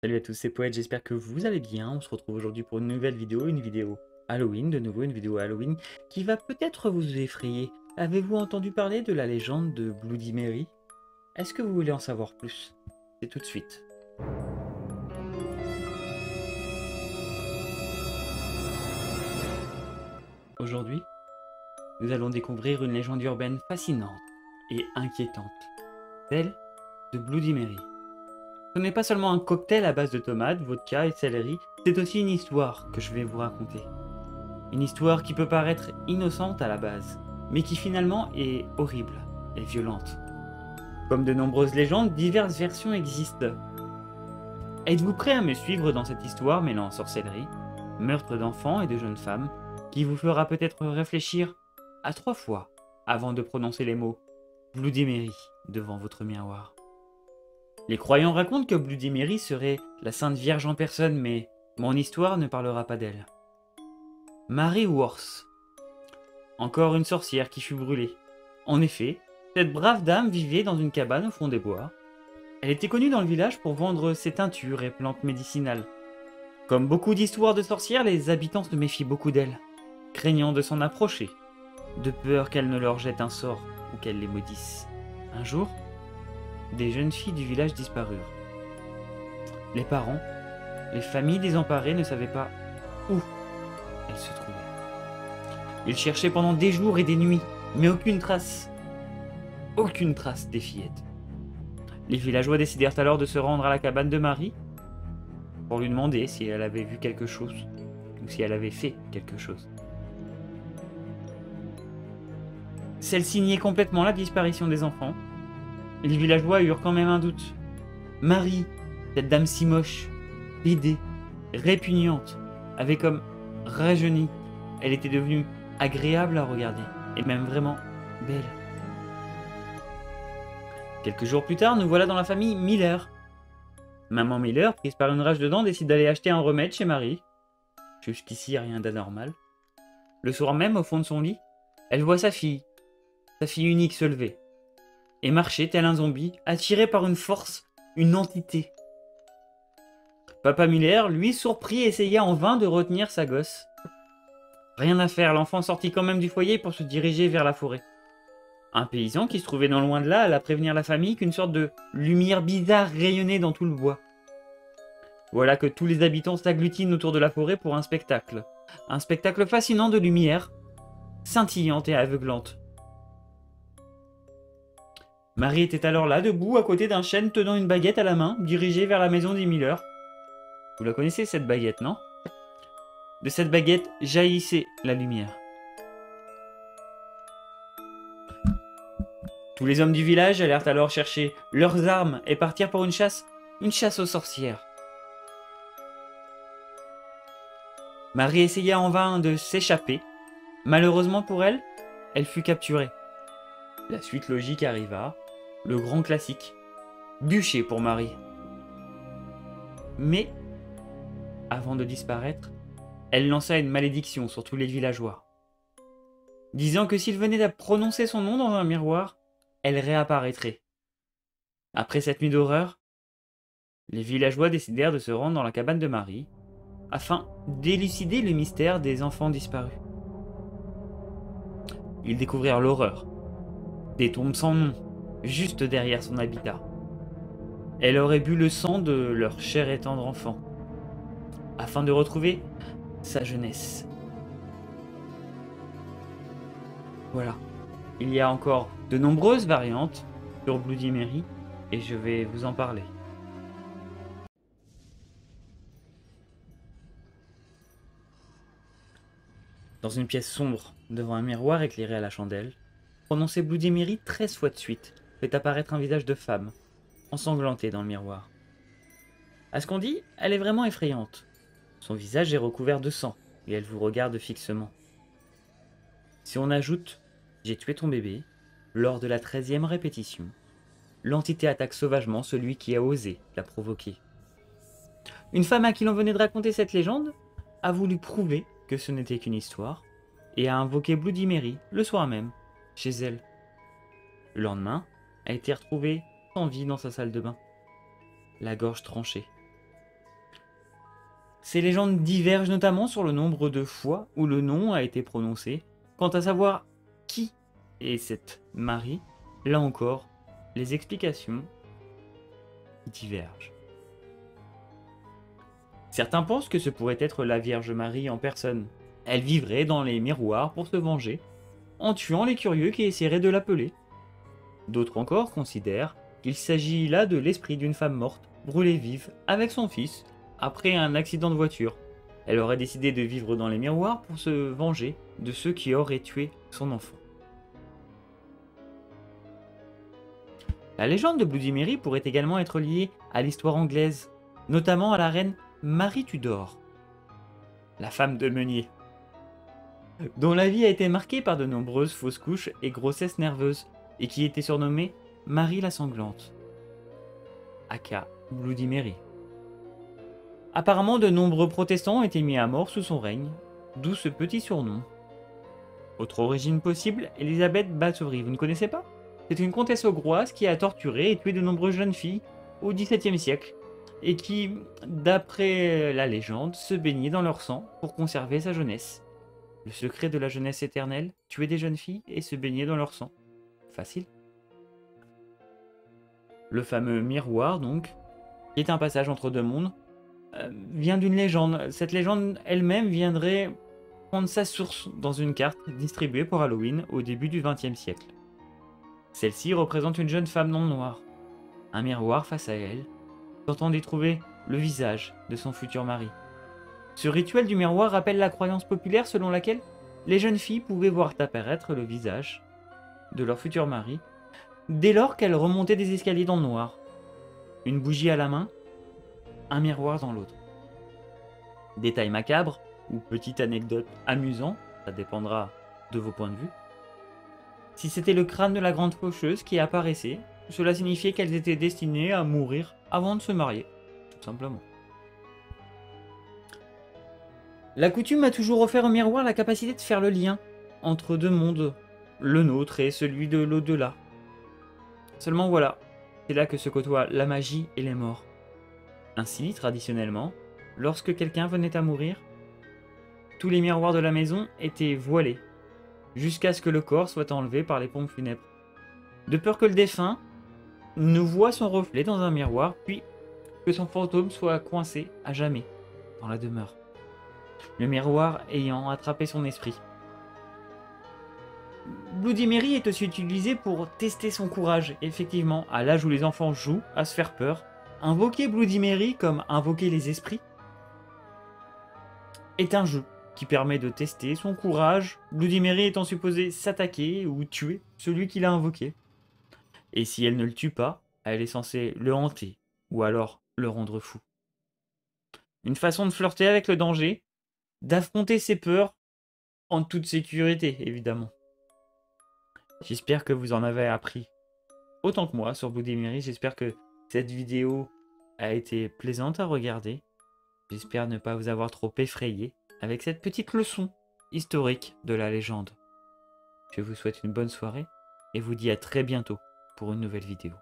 Salut à tous, c'est Poète, j'espère que vous allez bien. On se retrouve aujourd'hui pour une nouvelle vidéo, une vidéo Halloween, de nouveau une vidéo Halloween qui va peut-être vous effrayer. Avez-vous entendu parler de la légende de Bloody Mary? Est-ce que vous voulez en savoir plus? C'est tout de suite. Aujourd'hui, nous allons découvrir une légende urbaine fascinante et inquiétante, celle de Bloody Mary. Ce n'est pas seulement un cocktail à base de tomates, vodka et céleri, c'est aussi une histoire que je vais vous raconter. Une histoire qui peut paraître innocente à la base, mais qui finalement est horrible et violente. Comme de nombreuses légendes, diverses versions existent. Êtes-vous prêt à me suivre dans cette histoire mêlant sorcellerie, meurtre d'enfants et de jeunes femmes, qui vous fera peut-être réfléchir à 3 fois avant de prononcer les mots Bloody Mary devant votre miroir? Les croyants racontent que Bloody Mary serait la Sainte Vierge en personne, mais mon histoire ne parlera pas d'elle. Mary Worth. Encore une sorcière qui fut brûlée. En effet, cette brave dame vivait dans une cabane au fond des bois. Elle était connue dans le village pour vendre ses teintures et plantes médicinales. Comme beaucoup d'histoires de sorcières, les habitants se méfient beaucoup d'elle, craignant de s'en approcher, de peur qu'elle ne leur jette un sort ou qu'elle les maudisse. Un jour, des jeunes filles du village disparurent. Les parents, les familles désemparées ne savaient pas où elles se trouvaient. Ils cherchaient pendant des jours et des nuits, mais aucune trace des fillettes. Les villageois décidèrent alors de se rendre à la cabane de Marie pour lui demander si elle avait vu quelque chose ou si elle avait fait quelque chose. Celle-ci niait complètement la disparition des enfants. Les villageois eurent quand même un doute. Marie, cette dame si moche, laidée, répugnante, avait comme rajeuni. Elle était devenue agréable à regarder, et même vraiment belle. Quelques jours plus tard, nous voilà dans la famille Miller. Maman Miller, prise par une rage de dents, décide d'aller acheter un remède chez Marie. Jusqu'ici, rien d'anormal. Le soir même, au fond de son lit, elle voit sa fille unique se lever, et marcher tel un zombie, attiré par une force, une entité. Papa Miller, lui, surpris, essaya en vain de retenir sa gosse. Rien à faire, l'enfant sortit quand même du foyer pour se diriger vers la forêt. Un paysan qui se trouvait non loin de là alla prévenir la famille qu'une sorte de lumière bizarre rayonnait dans tout le bois. Voilà que tous les habitants s'agglutinent autour de la forêt pour un spectacle. Un spectacle fascinant de lumière, scintillante et aveuglante. Marie était alors là, debout, à côté d'un chêne, tenant une baguette à la main, dirigée vers la maison des Miller. Vous la connaissez, cette baguette, non? De cette baguette jaillissait la lumière. Tous les hommes du village allèrent alors chercher leurs armes et partirent pour une chasse aux sorcières. Marie essaya en vain de s'échapper. Malheureusement pour elle, elle fut capturée. La suite logique arriva, le grand classique, bûcher pour Marie. Mais, avant de disparaître, elle lança une malédiction sur tous les villageois, disant que s'ils venaient à prononcer son nom dans un miroir, elle réapparaîtrait. Après cette nuit d'horreur, les villageois décidèrent de se rendre dans la cabane de Marie, afin d'élucider le mystère des enfants disparus. Ils découvrirent l'horreur. Des tombes sans nom, juste derrière son habitat. Elle aurait bu le sang de leur cher et tendre enfant, afin de retrouver sa jeunesse. Voilà. Il y a encore de nombreuses variantes sur Bloody Mary, et je vais vous en parler. Dans une pièce sombre, devant un miroir éclairé à la chandelle, prononcer Bloody Mary 13 fois de suite fait apparaître un visage de femme, ensanglanté dans le miroir. À ce qu'on dit, elle est vraiment effrayante. Son visage est recouvert de sang, et elle vous regarde fixement. Si on ajoute « J'ai tué ton bébé », lors de la 13e répétition, l'entité attaque sauvagement celui qui a osé la provoquer. Une femme à qui l'on venait de raconter cette légende a voulu prouver que ce n'était qu'une histoire, et a invoqué Bloody Mary le soir même, chez elle. Le lendemain, a été retrouvée sans vie dans sa salle de bain, la gorge tranchée. Ces légendes divergent notamment sur le nombre de fois où le nom a été prononcé. Quant à savoir qui est cette Marie, là encore, les explications divergent. Certains pensent que ce pourrait être la Vierge Marie en personne. Elle vivrait dans les miroirs pour se venger, en tuant les curieux qui essaieraient de l'appeler. D'autres encore considèrent qu'il s'agit là de l'esprit d'une femme morte, brûlée vive, avec son fils, après un accident de voiture. Elle aurait décidé de vivre dans les miroirs pour se venger de ceux qui auraient tué son enfant. La légende de Bloody Mary pourrait également être liée à l'histoire anglaise, notamment à la reine Marie Tudor, la femme de Meunier, dont la vie a été marquée par de nombreuses fausses couches et grossesses nerveuses, et qui était surnommée Marie la Sanglante, aka Bloody Mary. Apparemment, de nombreux protestants ont été mis à mort sous son règne, d'où ce petit surnom. Autre origine possible, Elisabeth Bathory, vous ne connaissez pas? C'est une comtesse augroise qui a torturé et tué de nombreuses jeunes filles au XVIIe siècle, et qui, d'après la légende, se baignait dans leur sang pour conserver sa jeunesse. Le secret de la jeunesse éternelle, tuer des jeunes filles et se baigner dans leur sang. Facile. Le fameux miroir, donc, qui est un passage entre deux mondes, vient d'une légende. Cette légende elle-même viendrait prendre sa source dans une carte distribuée pour Halloween au début du XXe siècle. Celle-ci représente une jeune femme dans le noir, un miroir face à elle, tentant d'y trouver le visage de son futur mari. Ce rituel du miroir rappelle la croyance populaire selon laquelle les jeunes filles pouvaient voir apparaître le visage de leur futur mari dès lors qu'elles remontaient des escaliers dans le noir. Une bougie à la main, un miroir dans l'autre. Détail macabre ou petite anecdote amusant, ça dépendra de vos points de vue. Si c'était le crâne de la grande faucheuse qui apparaissait, cela signifiait qu'elles étaient destinées à mourir avant de se marier, tout simplement. La coutume a toujours offert au miroir la capacité de faire le lien entre deux mondes, le nôtre et celui de l'au-delà. Seulement voilà, c'est là que se côtoient la magie et les morts. Ainsi, traditionnellement, lorsque quelqu'un venait à mourir, tous les miroirs de la maison étaient voilés, jusqu'à ce que le corps soit enlevé par les pompes funèbres. De peur que le défunt ne voie son reflet dans un miroir, puis que son fantôme soit coincé à jamais dans la demeure, le miroir ayant attrapé son esprit. Bloody Mary est aussi utilisé pour tester son courage. Effectivement, à l'âge où les enfants jouent à se faire peur, invoquer Bloody Mary comme invoquer les esprits est un jeu qui permet de tester son courage, Bloody Mary étant supposée s'attaquer ou tuer celui qui l'a invoqué. Et si elle ne le tue pas, elle est censée le hanter ou alors le rendre fou. Une façon de flirter avec le danger, d'affronter ses peurs en toute sécurité, évidemment. J'espère que vous en avez appris autant que moi sur Bloody Mary. J'espère que cette vidéo a été plaisante à regarder. J'espère ne pas vous avoir trop effrayé avec cette petite leçon historique de la légende. Je vous souhaite une bonne soirée et vous dis à très bientôt pour une nouvelle vidéo.